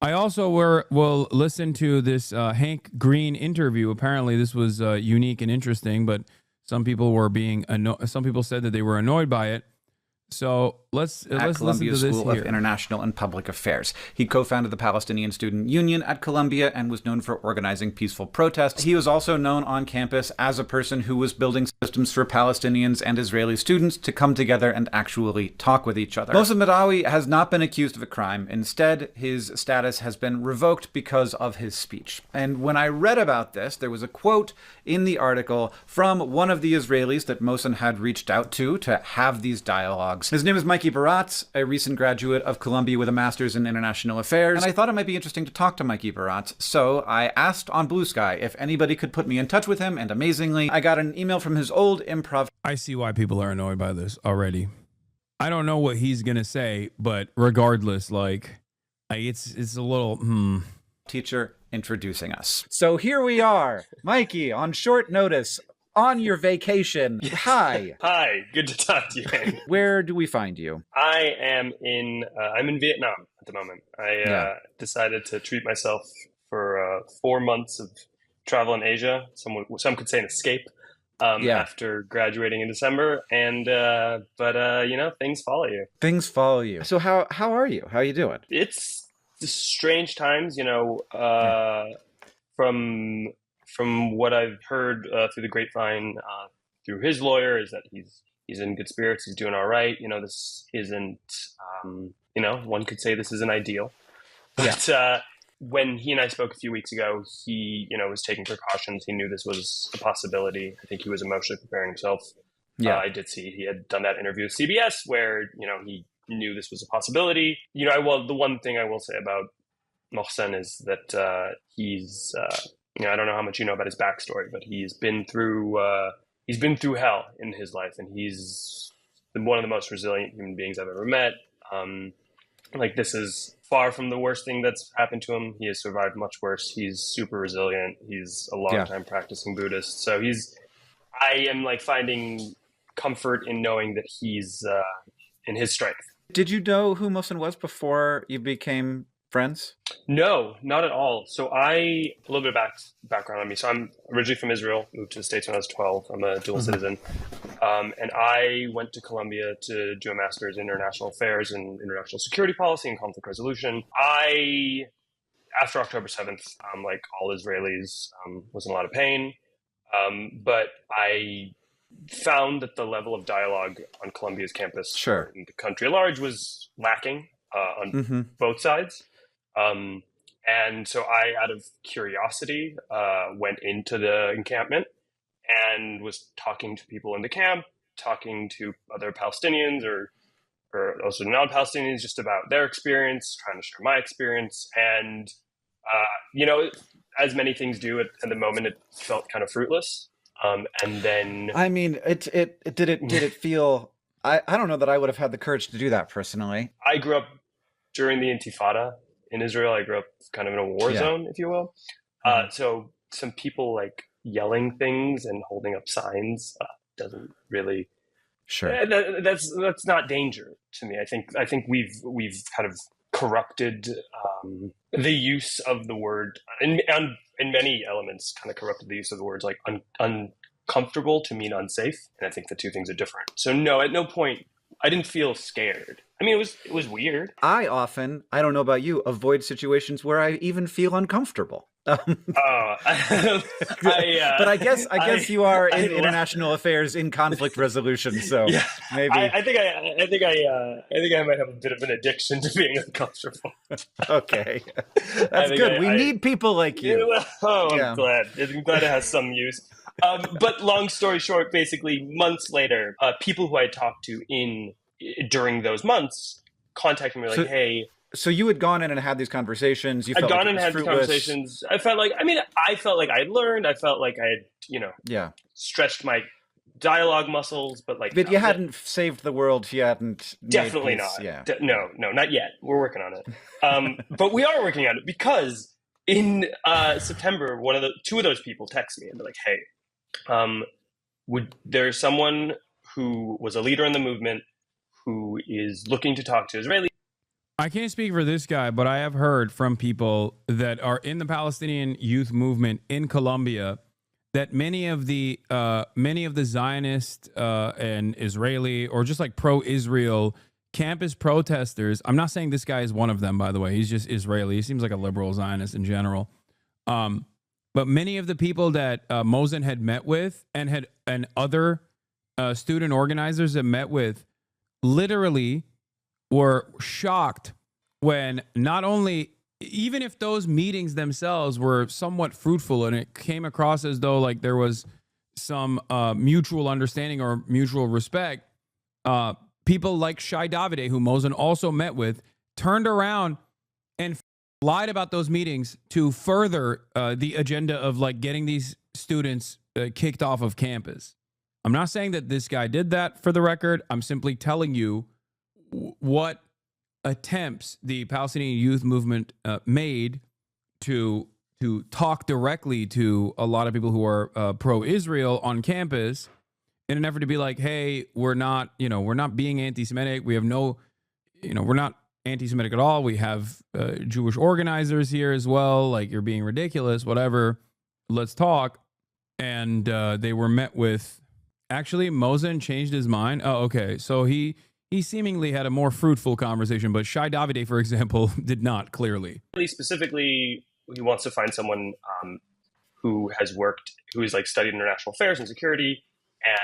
I also will listen to this Hank Green interview. Apparently, this was unique and interesting, but some people were being some people said that they were annoyed by it. So let's listen Columbia to this School of here. International and Public Affairs. He co-founded the Palestinian Student Union at Columbia and was known for organizing peaceful protests. He was also known on campus as a person who was building systems for Palestinians and Israeli students to come together and actually talk with each other. Mohsen Madawi has not been accused of a crime. Instead, his status has been revoked because of his speech. And when I read about this, there was a quote in the article from one of the Israelis that Mohsen had reached out to have these dialogues. His name is Mikey Baratz, a recent graduate of Columbia with a master's in international affairs, and I thought it might be interesting to talk to Mikey Baratz, so I asked on Blue Sky if anybody could put me in touch with him, and amazingly, I got an email from his old improv. I see why people are annoyed by this already. I don't know what he's gonna say, but regardless, it's a little teacher introducing us. So here we are, Mikey, on short notice, on your vacation. Yes. Hi. Hi. Good to talk to you. Where do we find you? I am I'm in Vietnam at the moment. I decided to treat myself for 4 months of travel in Asia. Some could say an escape after graduating in December. And, but things follow you. Things follow you. So how are you? How are you doing? It's strange times, from what I've heard through the grapevine, through his lawyer, is that he's in good spirits. He's doing all right. This isn't, one could say this isn't ideal. But when he and I spoke a few weeks ago, he, was taking precautions. He knew this was a possibility. I think he was emotionally preparing himself. Yeah, I did see he had done that interview with CBS where, he knew this was a possibility. The one thing I will say about Mohsen is that he's... I don't know how much you know about his backstory, but he's been through hell in his life, and he's one of the most resilient human beings I've ever met. This is far from the worst thing that's happened to him. He has survived much worse. He's super resilient. He's a long-time practicing Buddhist, so I am finding comfort in knowing that he's in his strength. Did you know who Mohsen was before you became friends? No, not at all. So a little bit of background on me. So I'm originally from Israel, moved to the States when I was 12. I'm a dual citizen. And I went to Columbia to do a master's in international affairs and international security policy and conflict resolution. After October 7th, like all Israelis, was in a lot of pain. But I found that the level of dialogue on Columbia's campus in the country at large was lacking on both sides. And so I, out of curiosity, went into the encampment and was talking to people in the camp, talking to other Palestinians or also non-Palestinians just about their experience, trying to share my experience. And, as many things do at the moment, it felt kind of fruitless. And then, I mean, did it feel, I don't know that I would have had the courage to do that personally. I grew up during the Intifada in Israel. I grew up kind of in a war zone, if you will. So some people yelling things and holding up signs doesn't really. Sure. That's not danger to me. I think we've kind of corrupted the use of the word in many elements. Kind of corrupted the use of the words like uncomfortable to mean unsafe, and I think the two things are different. So no, at no point I didn't feel scared. I mean, it was weird. I don't know about you, avoid situations where I even feel uncomfortable. But I guess you are in international affairs in conflict resolution, so maybe I think I might have a bit of an addiction to being uncomfortable. Okay, that's good. We need people like you. I'm glad. I'm glad it has some use. But long story short, basically months later, people who I talked to during those months contacted me hey. So you had gone in and had these conversations. I'd gone and had these conversations. I felt like I had learned. I felt like I had, stretched my dialogue muscles, but you hadn't saved the world. You hadn't. Definitely not. Yeah. No, not yet. We're working on it. But we are working on it because in September, two of those people text me and they're like, "Hey, there's someone who was a leader in the movement who is looking to talk to Israelis I can't speak for this guy, but I have heard from people that are in the Palestinian youth movement in Colombia that many of the Zionist and Israeli or just like pro-Israel campus protesters. I'm not saying this guy is one of them, by the way. He's just Israeli. He seems like a liberal Zionist in general. But many of the people that Mosen had met with and other student organizers that met with literally were shocked when not only, even if those meetings themselves were somewhat fruitful and it came across as though like there was some mutual understanding or mutual respect, people like Shai Davide, who Mosen also met with, turned around and lied about those meetings to further the agenda of like getting these students kicked off of campus. I'm not saying that this guy did that, for the record. I'm simply telling you what attempts the Palestinian youth movement made to talk directly to a lot of people who are pro-Israel on campus in an effort to be like, hey, we're not being anti-Semitic. We have no, we're not anti-Semitic at all. We have Jewish organizers here as well. Like, you're being ridiculous, whatever. Let's talk. And they were met with, actually, Mosen changed his mind. Oh, okay. So he seemingly had a more fruitful conversation, but Shai Davide, for example, did not, clearly. Specifically, he wants to find someone who is like studied international affairs and security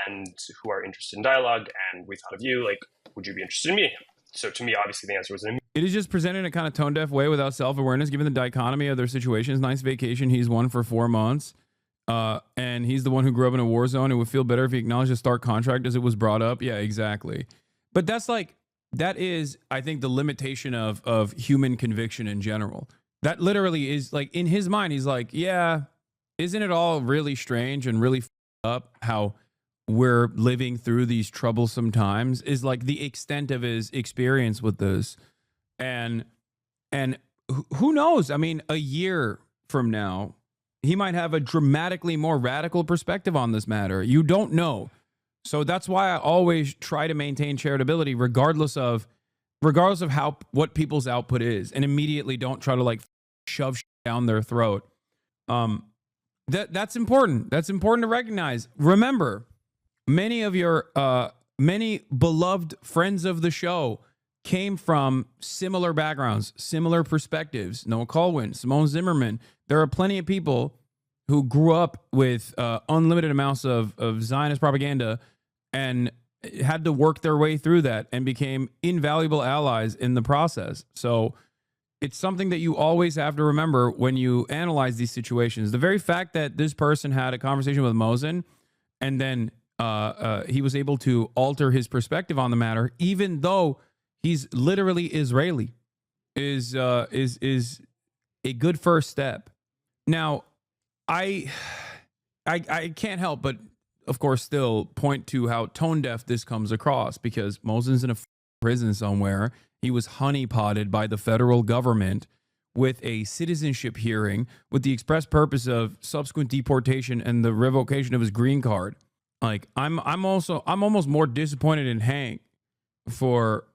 and who are interested in dialogue. And we thought of you, like, would you be interested in meeting him? So to me, obviously, the answer was an It is just presented in a kind of tone-deaf way without self-awareness, given the dichotomy of their situations. Nice vacation. He's one for 4 months. And he's the one who grew up in a war zone. It would feel better if he acknowledged a stark contract as it was brought up. Yeah, exactly. But that is, I think, the limitation of human conviction in general. That literally is like, in his mind, he's like, yeah, isn't it all really strange and really up how we're living through these troublesome times, is like the extent of his experience with this. And who knows? I mean, a year from now, he might have a dramatically more radical perspective on this matter. You don't know. So that's why I always try to maintain charitability, regardless of what people's output is, and immediately don't try to like shove down their throat. That's important. That's important to recognize. Remember, many of your many beloved friends of the show came from similar backgrounds, similar perspectives. Noah Colwyn, Simone Zimmerman. There are plenty of people who grew up with unlimited amounts of Zionist propaganda and had to work their way through that and became invaluable allies in the process. So it's something that you always have to remember when you analyze these situations. The very fact that this person had a conversation with Mosen and then he was able to alter his perspective on the matter, even though he's literally Israeli, is a good first step. Now, I can't help but, of course, still point to how tone deaf this comes across, because Mosen's in a prison somewhere. He was honeypotted by the federal government with a citizenship hearing with the express purpose of subsequent deportation and the revocation of his green card. Like, I'm almost more disappointed in Hank for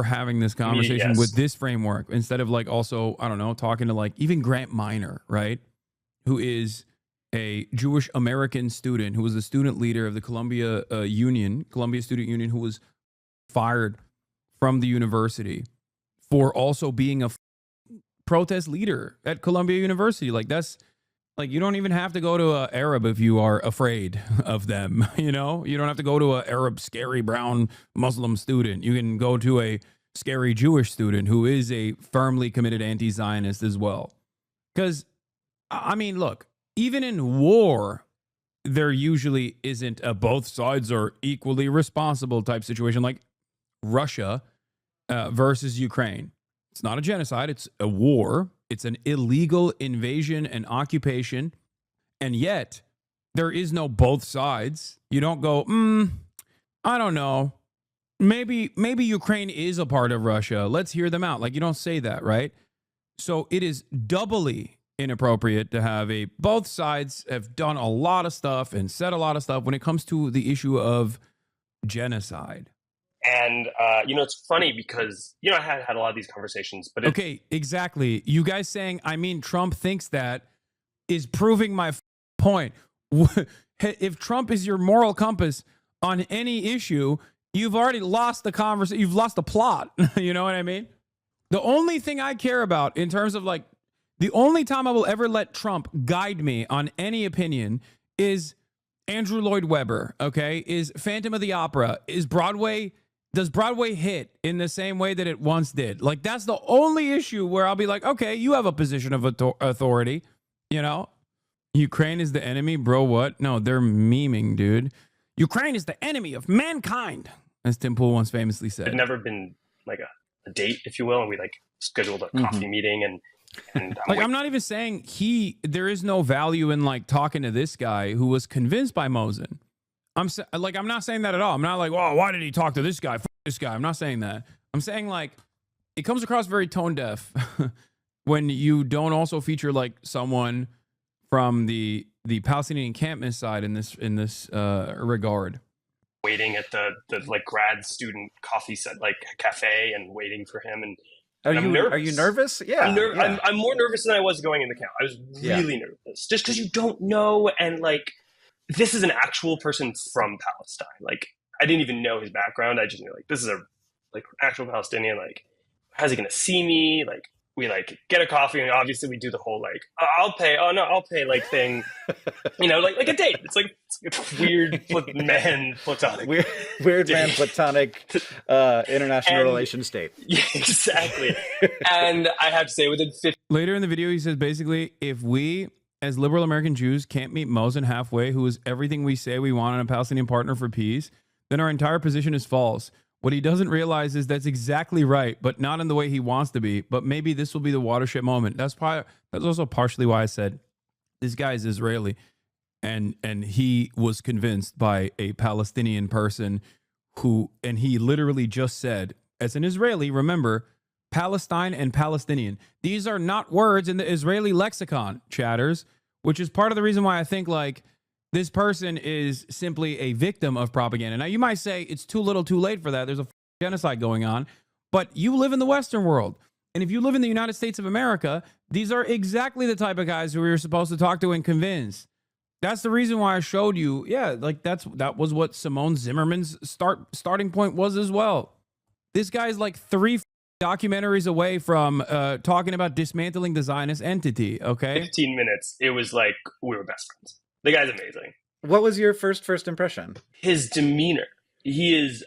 having this conversation with this framework, instead of like also, I don't know, talking to like even Grant Minor, right? Who is a Jewish American student who was the student leader of the Columbia Student Union, who was fired from the university for also being a protest leader at Columbia University. Like, that's like, you don't even have to go to an Arab if you are afraid of them. You don't have to go to an Arab, scary brown Muslim student. You can go to a scary Jewish student who is a firmly committed anti-Zionist as well. Because, I mean, look, even in war, there usually isn't a both sides are equally responsible type situation, like Russia versus Ukraine. It's not a genocide. It's a war. It's an illegal invasion and occupation. And yet there is no both sides. You don't go, I don't know. Maybe Ukraine is a part of Russia. Let's hear them out. Like, you don't say that, right? So it is doubly inappropriate to have both sides have done a lot of stuff and said a lot of stuff when it comes to the issue of genocide. And it's funny because I had a lot of these conversations, but okay, exactly. You guys saying I mean Trump thinks that is proving my point. If Trump is your moral compass on any issue, you've already lost the conversation. You've lost the plot. You know what I mean? The only thing I care about in terms of like the only time I will ever let Trump guide me on any opinion is Andrew Lloyd Webber, okay? Is Phantom of the Opera, does Broadway hit in the same way that it once did? Like, that's the only issue where I'll be like, okay, you have a position of authority, you know? Ukraine is the enemy, bro, what? No, they're memeing, dude. Ukraine is the enemy of mankind, as Tim Pool once famously said. It'd never been like a date, if you will, and we like scheduled a coffee meeting and like, I'm not even saying there is no value in like talking to this guy who was convinced by Mosin. I'm not saying that at all. I'm not like, oh, why did he talk to this guy? F this guy. I'm not saying that. I'm saying like it comes across very tone deaf when you don't also feature like someone from the Palestinian encampment side in this regard. Waiting at the like grad student coffee set like cafe and waiting for him and. Are you nervous? Yeah. I'm more nervous than I was going in the camp. I was really nervous just because you don't know. And like, this is an actual person from Palestine. Like, I didn't even know his background. I just knew like, this is a like actual Palestinian. Like, how's he going to see me? Like, we like get a coffee and obviously we do the whole like, I'll pay. Oh no, I'll pay like thing, like a date. It's like it's weird man platonic. Weird man platonic international relations date. Yeah, exactly. And I have to say within 50. Later in the video, he says basically, if we as liberal American Jews can't meet Mosin halfway, who is everything we say we want in a Palestinian partner for peace, then our entire position is false. What he doesn't realize is that's exactly right, but not in the way he wants to be. But maybe this will be the watershed moment. That's also partially why I said this guy is Israeli, and he was convinced by a Palestinian person and he literally just said, as an Israeli, remember, Palestine and Palestinian. These are not words in the Israeli lexicon, chatters, which is part of the reason why I think like this person is simply a victim of propaganda. Now, you might say it's too little too late for that. There's a genocide going on, but you live in the Western world. And if you live in the United States of America, these are exactly the type of guys who you're supposed to talk to and convince. That's the reason why I showed you. Yeah, like that was what Simone Zimmerman's starting point was as well. This guy's like 3 documentaries away from talking about dismantling the Zionist entity, okay? 15 minutes, it was like we were best friends. The guy's amazing. What was your first impression? His demeanor. He is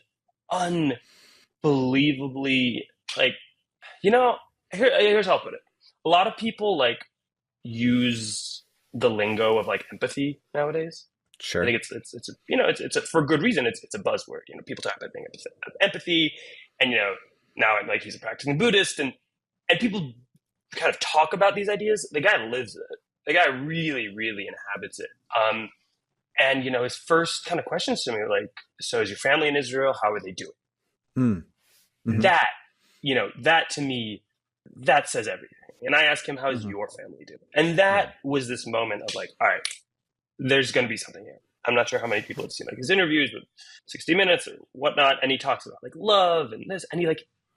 unbelievably, like, here's how I'll put it. A lot of people, like, use the lingo of, like, empathy nowadays. Sure. I think it's for good reason. It's a buzzword. People talk about being empathy, and now like he's a practicing Buddhist, and people kind of talk about these ideas. The guy lives it. The guy really, really inhabits it. And his first kind of questions to me were like, "So is your family in Israel? How are they doing?" Mm-hmm. That to me, that says everything. And I asked him, "How is your family doing?" And that was this moment of like, all right, there's going to be something here. I'm not sure how many people have seen like his interviews with 60 Minutes or whatnot, and he talks about like love and this, and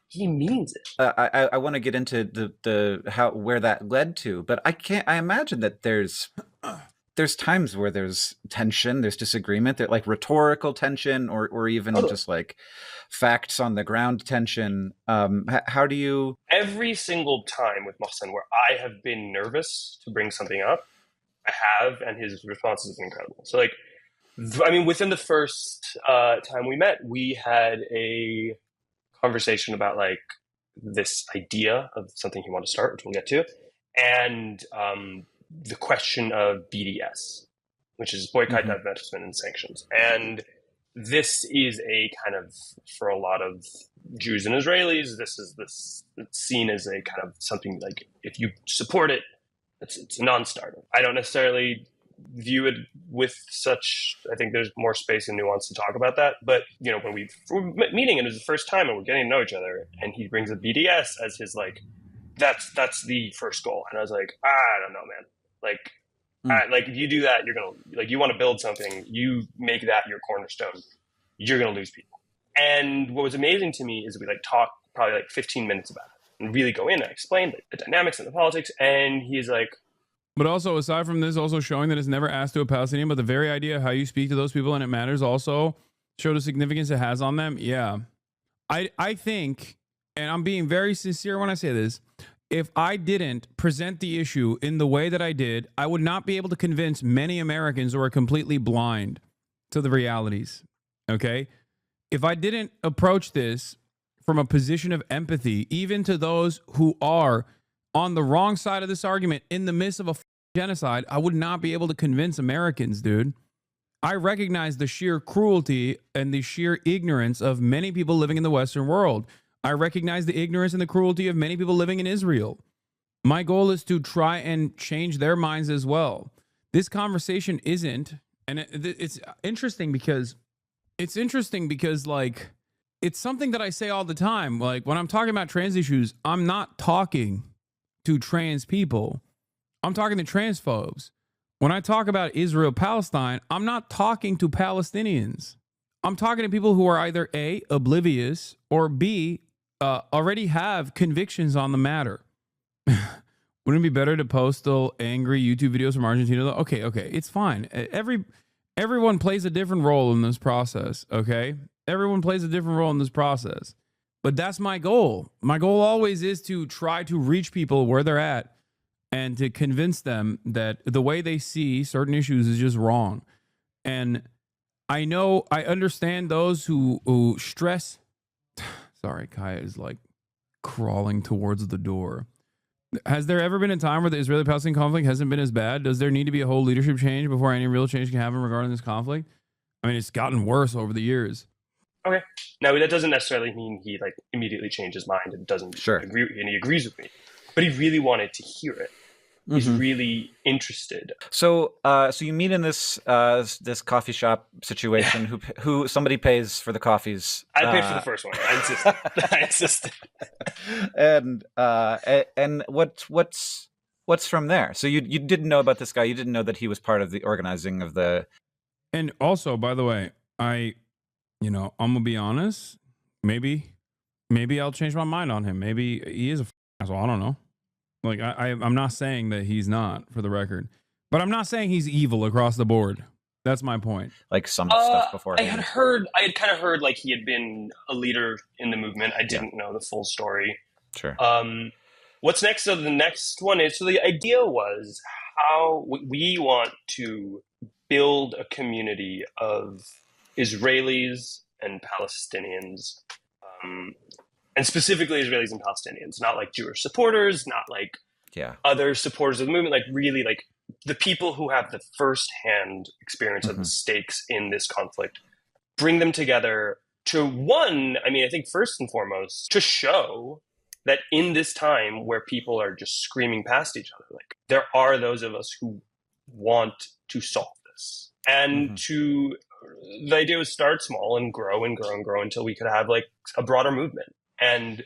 he means it. I want to get into the where that led to, but I imagine that there's times where there's tension, there's disagreement, that like rhetorical tension, or even just like facts on the ground tension. How do you? Every single time with Mohsen where I have been nervous to bring something up, I have, and his response is incredible. So like, within the first time we met, we had a conversation about like this idea of something he wanted to start, which we'll get to, and the question of BDS, which is boycott, divestment, and sanctions. And this is a kind of, for a lot of Jews and Israelis, it's seen as a kind of something like, if you support it, it's a non-starter. I don't necessarily view it with such, I think there's more space and nuance to talk about that. But, when we're meeting, and it was the first time and we're getting to know each other, and he brings up BDS as his, like, that's the first goal. And I was like, I don't know, man. Like, if you do that, you're going to, like, you want to build something, you make that your cornerstone, you're going to lose people. And what was amazing to me is we like talked probably like 15 minutes about it and really go in and explain the dynamics and the politics. And he's like, but also, aside from this, also showing that it's never asked to a Palestinian, but the very idea of how you speak to those people and it matters also show the significance it has on them. Yeah. I think, and I'm being very sincere when I say this, if I didn't present the issue in the way that I did, I would not be able to convince many Americans who are completely blind to the realities. Okay? If I didn't approach this from a position of empathy, even to those who are on the wrong side of this argument in the midst of a genocide, I would not be able to convince Americans, dude. I recognize the sheer cruelty and the sheer ignorance of many people living in the Western world. I recognize the ignorance and the cruelty of many people living in Israel. My goal is to try and change their minds as well. This conversation isn't, and it's interesting because like, it's something that I say all the time. Like, when I'm talking about trans issues, I'm not talking to trans people. I'm talking to transphobes. When I talk about Israel-Palestine, I'm not talking to Palestinians. I'm talking to people who are either A, oblivious, or B, already have convictions on the matter. Wouldn't it be better to post still angry YouTube videos from Argentina? Okay, it's fine. Everyone plays a different role in this process, okay? Everyone plays a different role in this process. But that's my goal. My goal always is to try to reach people where they're at and to convince them that the way they see certain issues is just wrong. And I understand those who stress. Sorry, Kaya is like crawling towards the door. Has there ever been a time where the Israeli-Palestinian conflict hasn't been as bad? Does there need to be a whole leadership change before any real change can happen regarding this conflict? I mean, it's gotten worse over the years. Okay. Now, that doesn't necessarily mean he like immediately changed his mind and doesn't agree, and he agrees with me. But he really wanted to hear it. He's really interested. So you meet in this this coffee shop situation. Who somebody pays for the coffees? I paid for the first one. I insisted. And what's from there? So you didn't know about this guy. You didn't know that he was part of the organizing of the. And also, by the way, I'm gonna be honest. Maybe I'll change my mind on him. Maybe he is a asshole. I don't know. Like, I'm not saying that he's not, for the record, but I'm not saying he's evil across the board. That's my point. Like some stuff before. I had kind of heard like he had been a leader in the movement. I didn't know the full story. Sure. What's next? So the next one is, so the idea was how we want to build a community of Israelis and Palestinians, and specifically Israelis and Palestinians, not like Jewish supporters, not like other supporters of the movement, like really like the people who have the firsthand experience of the stakes in this conflict, bring them together to I think first and foremost, to show that in this time where people are just screaming past each other, like there are those of us who want to solve this. And the idea was start small and grow and grow and grow until we could have like a broader movement and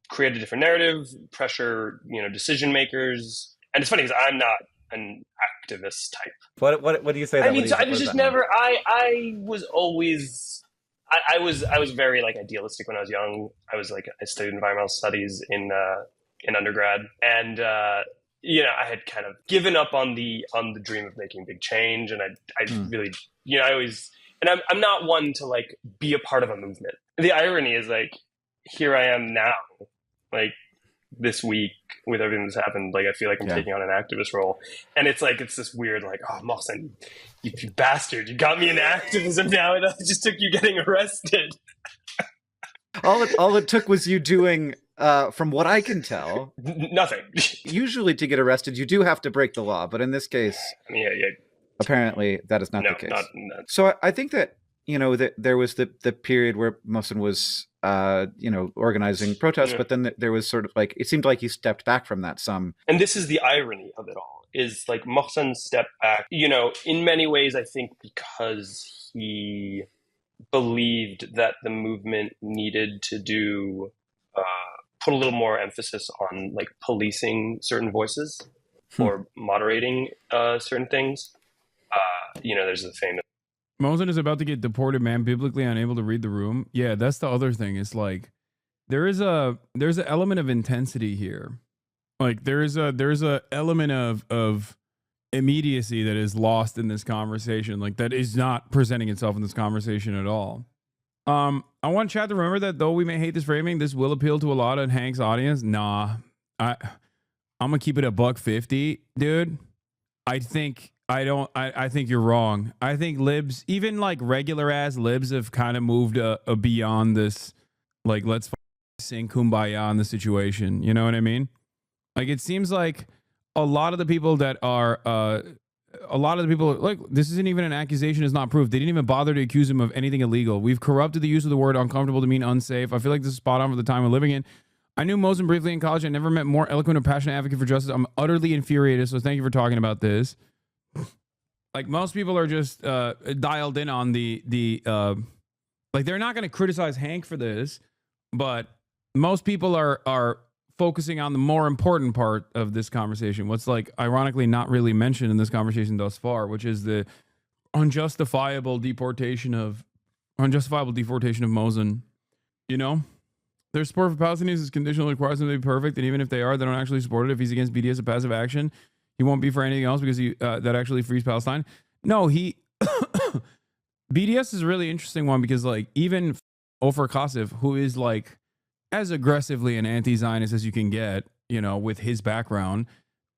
create a different narrative, pressure, decision makers. And it's funny because I'm not an activist type. What do you say? I was just never. I was always. I was very like idealistic when I was young. I studied environmental studies in undergrad, and I had kind of given up on the dream of making big change, and I really I always, and I'm not one to like be a part of a movement. The irony is like here I am now, like this week with everything that's happened, like I feel like I'm taking on an activist role, and it's this weird like, oh Mohsen, you bastard, you got me in activism now, and it just took you getting arrested. All it took was you doing, from what I can tell, nothing. Usually to get arrested, you do have to break the law, but in this case, apparently that is not the case. So I think that that there was the period where Mohsen was organizing protests, but then there was sort of like, it seemed like he stepped back from that some. And this is the irony of it all, is like Mohsen stepped back, in many ways, I think because he believed that the movement needed to do, put a little more emphasis on like policing certain voices or moderating certain things. There's the famous. Mosin is about to get deported, man, biblically unable to read the room. Yeah, that's the other thing. It's like there's an element of intensity here. Like there's a element of immediacy that is lost in this conversation. Like that is not presenting itself in this conversation at all. I want chat to remember that though we may hate this framing, this will appeal to a lot of Hank's audience. Nah, I'm gonna keep it a $1.50, dude. I think you're wrong. I think libs, even like regular ass libs, have kind of moved beyond this. Like, let's sing kumbaya in the situation. You know what I mean? Like, it seems like a lot of the people that are, like, this isn't even an accusation, is not proof. They didn't even bother to accuse him of anything illegal. We've corrupted the use of the word uncomfortable to mean unsafe. I feel like this is spot on for the time we're living in. I knew Mosin briefly in college. I never met more eloquent or passionate advocate for justice. I'm utterly infuriated. So thank you for talking about this. Like, most people are just dialed in on like, they're not going to criticize Hank for this, but most people are focusing on the more important part of this conversation. What's, like, ironically not really mentioned in this conversation thus far, which is the unjustifiable deportation of Mosin. You know, their support for Palestinians is conditional, requires them to be perfect, and even if they are, they don't actually support it. If he's against BDS of passive action, he won't be for anything else because he that actually frees Palestine. No, BDS is a really interesting one because, like, even Ofer Kasif, who is like as aggressively an anti-Zionist as you can get, you know, with his background,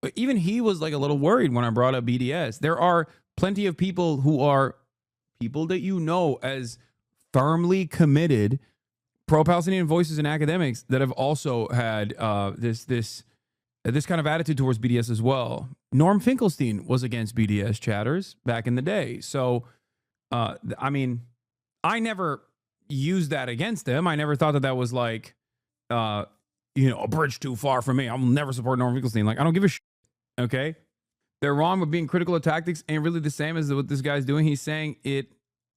but even he was like a little worried when I brought up BDS. There are plenty of people who are people that you know as firmly committed pro-Palestinian voices and academics that have also had this kind of attitude towards BDS as well. Norm Finkelstein was against BDS, chatters, back in the day. So, I mean, I never used that against them. I never thought that was like, a bridge too far for me. I'll never support Norm Finkelstein. Like, I don't give a shit. Okay? They're wrong, but being critical of tactics ain't really the same as what this guy's doing. He's saying it.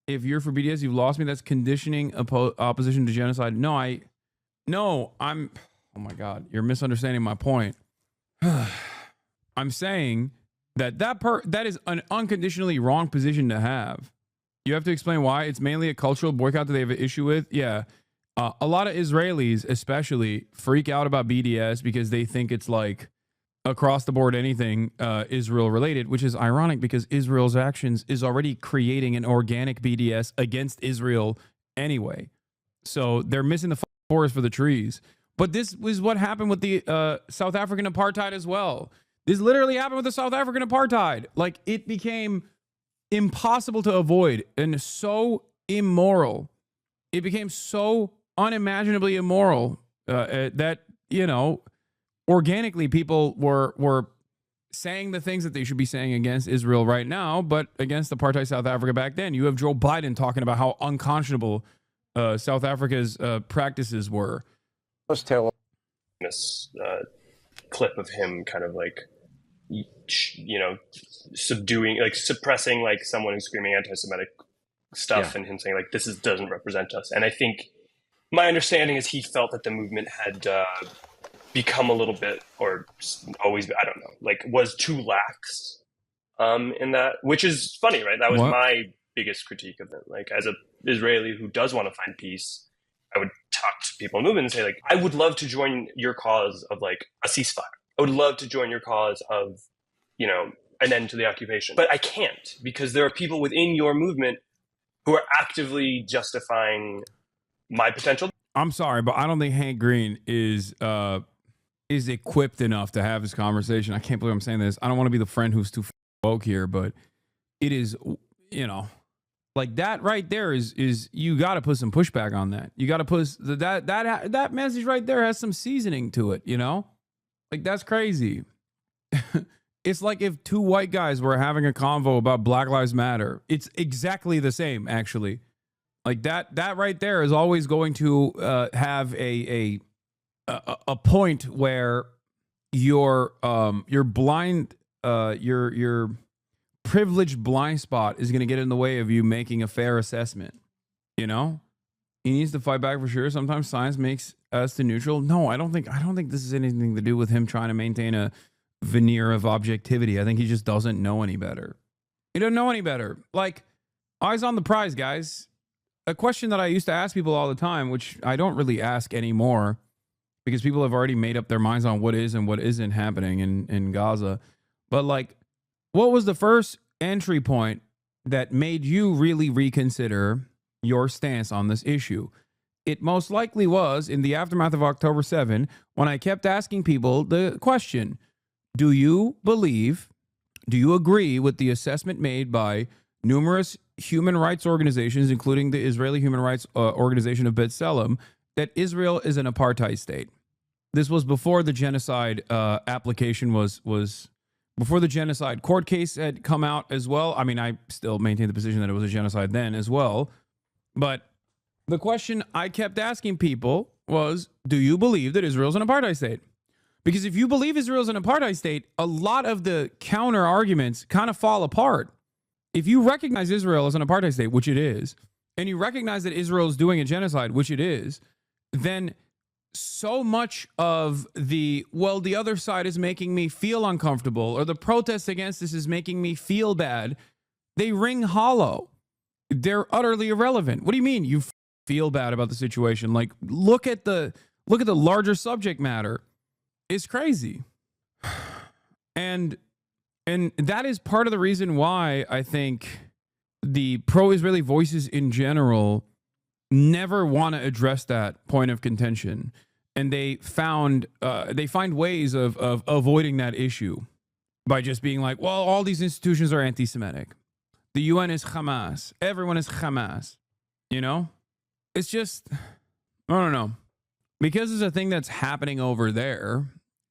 If you're for BDS, you've lost me. That's conditioning opposition to genocide. No, I'm. Oh my God, you're misunderstanding my point. I'm saying that is an unconditionally wrong position to have. You have to explain why. It's mainly a cultural boycott that they have an issue with. Yeah. A lot of Israelis especially freak out about BDS because they think it's like across the board anything Israel related, which is ironic because Israel's actions is already creating an organic BDS against Israel anyway. So they're missing the forest for the trees. But this was what happened with the South African apartheid as well. This literally happened with the South African apartheid. Like, it became impossible to avoid and so immoral. It became so unimaginably immoral that, you know, organically people were saying the things that they should be saying against Israel right now, but against apartheid South Africa back then. You have Joe Biden talking about how unconscionable South Africa's practices were. Let's tell this clip of him kind of like, subduing, like suppressing like someone who's screaming anti-Semitic stuff, and him saying like, this doesn't represent us. And I think my understanding is he felt that the movement had become a little bit, or always, I don't know, like was too lax in that, which is funny, right? That was my biggest critique of it. Like, as an Israeli who does want to find peace, I would talk to people in the movement and say, like, I would love to join your cause of like a ceasefire. I would love to join your cause of, an end to the occupation. But I can't, because there are people within your movement who are actively justifying my potential. I'm sorry, but I don't think Hank Green is equipped enough to have this conversation. I can't believe I'm saying this. I don't want to be the friend who's too woke here, but it is, like that right there is you got to put some pushback on that. You got to put that message right there has some seasoning to it, like that's crazy. It's like if two white guys were having a convo about Black Lives Matter. It's exactly the same, actually. Like that right there is always going to have a point where your blind your privileged blind spot is going to get in the way of you making a fair assessment. He needs to fight back for sure. Sometimes science makes us the neutral. No, I don't think this has anything to do with him trying to maintain a veneer of objectivity. I think he just doesn't know any better. He doesn't know any better. Like, Eyes on the prize, guys. A question that I used to ask people all the time, which I don't really ask anymore because people have already made up their minds on what is and what isn't happening in Gaza. But like, what was the first entry point that made you really reconsider your stance on this issue? It most likely was in the aftermath of October 7 when I kept asking people the question, do you agree with the assessment made by numerous human rights organizations, including the Israeli Human Rights Organization of B'Tselem, that Israel is an apartheid state? This was before the genocide application was before the genocide court case had come out as well. I mean, I still maintain the position that it was a genocide then as well. But the question I kept asking people was, do you believe that Israel's an apartheid state? Because if you believe Israel's an apartheid state, a lot of the counter arguments kind of fall apart. If you recognize Israel as an apartheid state, which it is, and you recognize that Israel is doing a genocide, which it is, then so much of the other side is making me feel uncomfortable, or the protest against this is making me feel bad, they ring hollow. They're utterly irrelevant. What do you mean you feel bad about the situation? Like, look at the larger subject matter. It's crazy. And that is part of the reason why I think the pro-Israeli voices in general never want to address that point of contention. And they find ways of avoiding that issue by just being like, well, all these institutions are anti-Semitic. The UN is Hamas. Everyone is Hamas. You know? It's just, I don't know. Because it's a thing that's happening over there,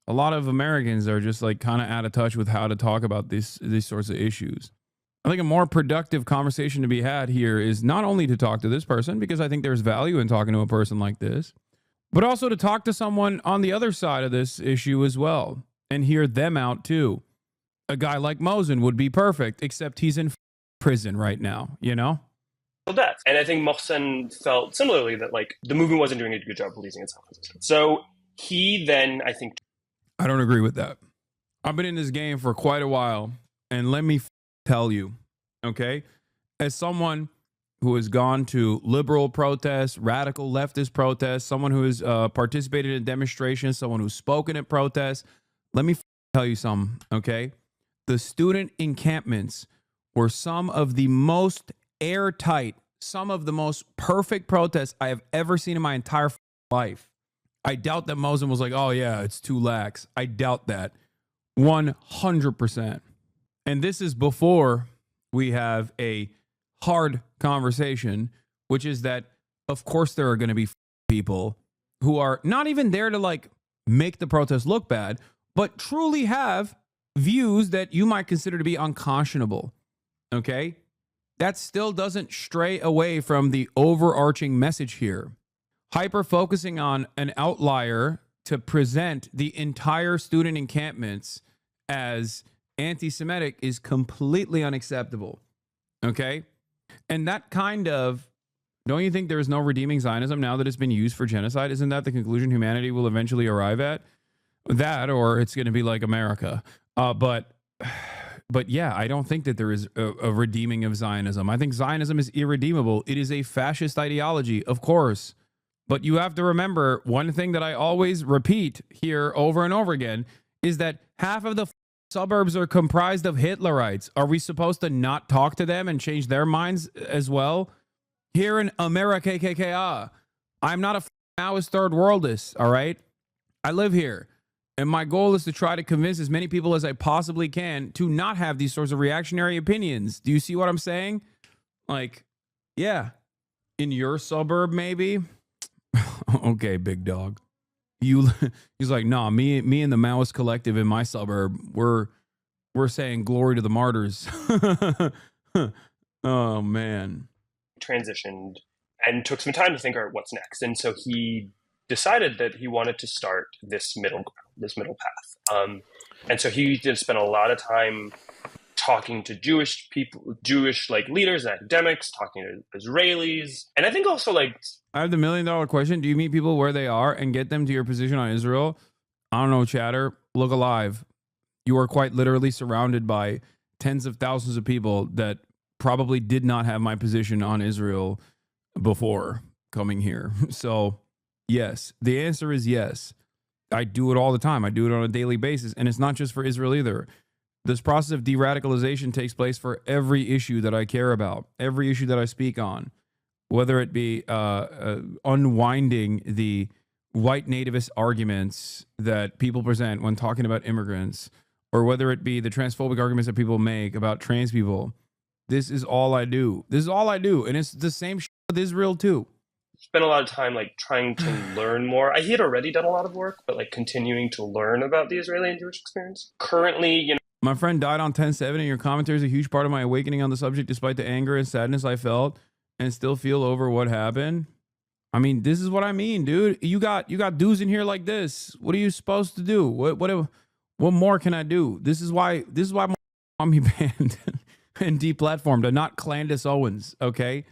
a lot of Americans are just like kind of out of touch with how to talk about these sorts of issues. I think a more productive conversation to be had here is not only to talk to this person, because I think there's value in talking to a person like this, but also to talk to someone on the other side of this issue as well and hear them out too. A guy like Mosen would be perfect, except he's in prison right now, you know? Death. And I think Mohsen felt similarly that like the movement wasn't doing a good job policing itself. So he then, I think... I don't agree with that. I've been in this game for quite a while, and let me tell you, okay? As someone who has gone to liberal protests, radical leftist protests, someone who has participated in demonstrations, someone who's spoken at protests, let me tell you something, okay? The student encampments were some of the most airtight, some of the most perfect protests I have ever seen in my entire life. I doubt that Mosen was like, oh yeah, it's too lax. I doubt that. 100%. And this is before we have a hard conversation, which is that, of course, there are going to be people who are not even there to like make the protest look bad, but truly have views that you might consider to be unconscionable. Okay? That still doesn't stray away from the overarching message here. Hyper focusing on an outlier to present the entire student encampments as anti-Semitic is completely unacceptable. Okay? And that kind of, don't you think there is no redeeming Zionism now that it's been used for genocide? Isn't that the conclusion humanity will eventually arrive at? That, or it's going to be like America. But yeah, I don't think that there is a redeeming of Zionism. I think Zionism is irredeemable. It is a fascist ideology, of course. But you have to remember, one thing that I always repeat here over and over again is that half of the suburbs are comprised of Hitlerites. Are we supposed to not talk to them and change their minds as well? Here in America, KKKA, I'm not a Maoist third worldist, all right? I live here. And my goal is to try to convince as many people as I possibly can to not have these sorts of reactionary opinions. Do you see what I'm saying? Like, yeah, in your suburb, maybe. Okay, big dog. He's like, nah, me and the Maoist collective in my suburb, we're saying glory to the martyrs. Oh man. Transitioned and took some time to think, all right, what's next? And so he decided that he wanted to start this middle path. And so he did spend a lot of time talking to Jewish people, Jewish like leaders and academics, talking to Israelis. And I think also like, I have the $1 million question. Do you meet people where they are and get them to your position on Israel? I don't know, chatter. Look alive. You are quite literally surrounded by tens of thousands of people that probably did not have my position on Israel before coming here. So, yes, the answer is yes. I do it all the time. I do it on a daily basis. And it's not just for Israel either. This process of de-radicalization takes place for every issue that I care about, every issue that I speak on, whether it be unwinding the white nativist arguments that people present when talking about immigrants, or whether it be the transphobic arguments that people make about trans people. This is all I do. This is all I do. And it's the same shit with Israel too. Spent a lot of time like trying to learn more. He had already done a lot of work, but like continuing to learn about the Israeli and Jewish experience. Currently, you know, my friend died on 10/7, and your commentary is a huge part of my awakening on the subject, despite the anger and sadness I felt and still feel over what happened. I mean, this is what I mean, dude. You got dudes in here like this. What are you supposed to do? What more can I do? This is why I'm me banned and deplatformed. I'm not Clandis Owens, okay?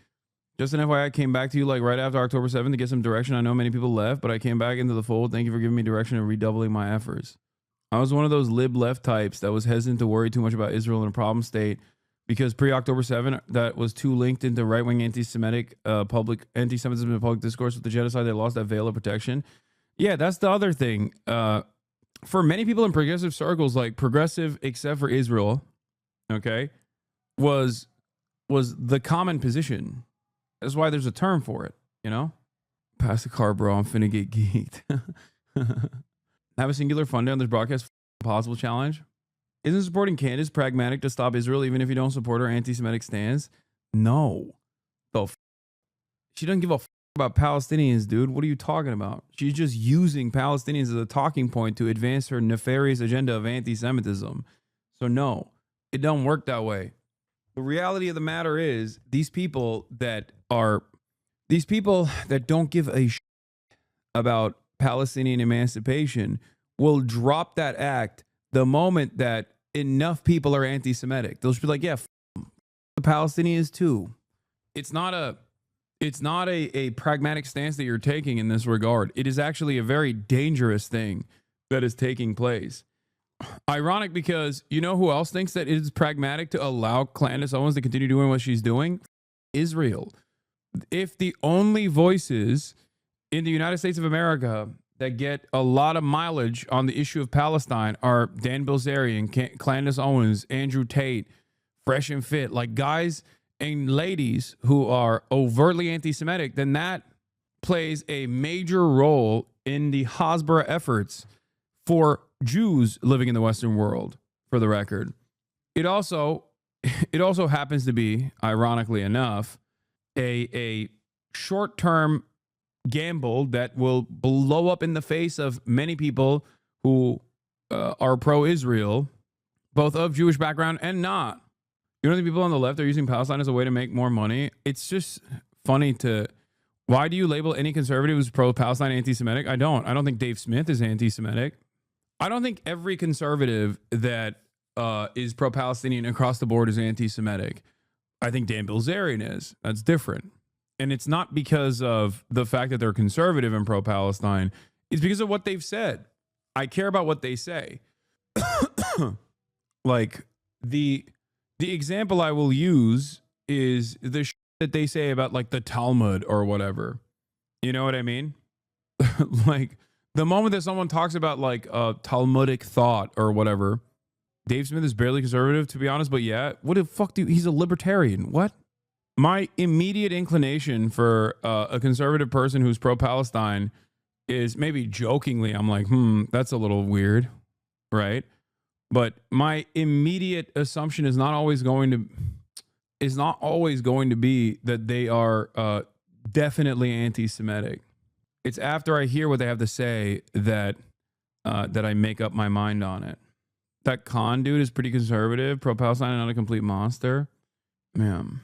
Just an FYI, I came back to you like right after October 7th to get some direction. I know many people left, but I came back into the fold. Thank you for giving me direction and redoubling my efforts. I was one of those lib left types that was hesitant to worry too much about Israel in a problem state because pre-October 7, that was too linked into right-wing anti-Semitic public anti-Semitism in public discourse with the genocide. They lost that veil of protection. Yeah, that's the other thing. For many people in progressive circles, like progressive except for Israel, okay, was the common position. That's why there's a term for it, you know? Pass the car, bro. I'm finna get geeked. Have a singular fun day on this broadcast possible challenge. Isn't supporting Candace pragmatic to stop Israel even if you don't support her anti-Semitic stance? No. She doesn't give a about Palestinians, dude. What are you talking about? She's just using Palestinians as a talking point to advance her nefarious agenda of anti-Semitism. So no, it don't work that way. The reality of the matter is these people that don't give a shit about Palestinian emancipation will drop that act the moment that enough people are anti-Semitic. They'll just be like, yeah, the Palestinians too. It's not a pragmatic stance that you're taking in this regard. It is actually a very dangerous thing that is taking place. Ironic because you know who else thinks that it is pragmatic to allow Candace Owens to continue doing what she's doing? Israel. If the only voices in the United States of America that get a lot of mileage on the issue of Palestine are Dan Bilzerian, Candace Owens, Andrew Tate, Fresh and Fit, like guys and ladies who are overtly anti-Semitic, then that plays a major role in the Hasbara efforts for Jews living in the Western world, for the record. It also happens to be, ironically enough, a short-term gamble that will blow up in the face of many people who are pro-Israel, both of Jewish background and not. You know, the people on the left are using Palestine as a way to make more money. It's just funny to... Why do you label any conservative as pro-Palestine anti-Semitic? I don't think Dave Smith is anti-Semitic. I don't think every conservative that is pro-Palestinian across the board is anti-Semitic. I think Dan Bilzerian is. That's different. And it's not because of the fact that they're conservative and pro-Palestine. It's because of what they've said. I care about what they say. Like, the example I will use is the shit that they say about, like, the Talmud or whatever. You know what I mean? Like, the moment that someone talks about, like, a Talmudic thought or whatever, Dave Smith is barely conservative, to be honest, but yeah, what the fuck he's a libertarian. What? My immediate inclination for a conservative person who's pro-Palestine is maybe jokingly, I'm like, that's a little weird, right? But my immediate assumption is not always going to be that they are definitely anti-Semitic. It's after I hear what they have to say that I make up my mind on it. That Khan dude is pretty conservative, pro-Palestine, and not a complete monster. Man.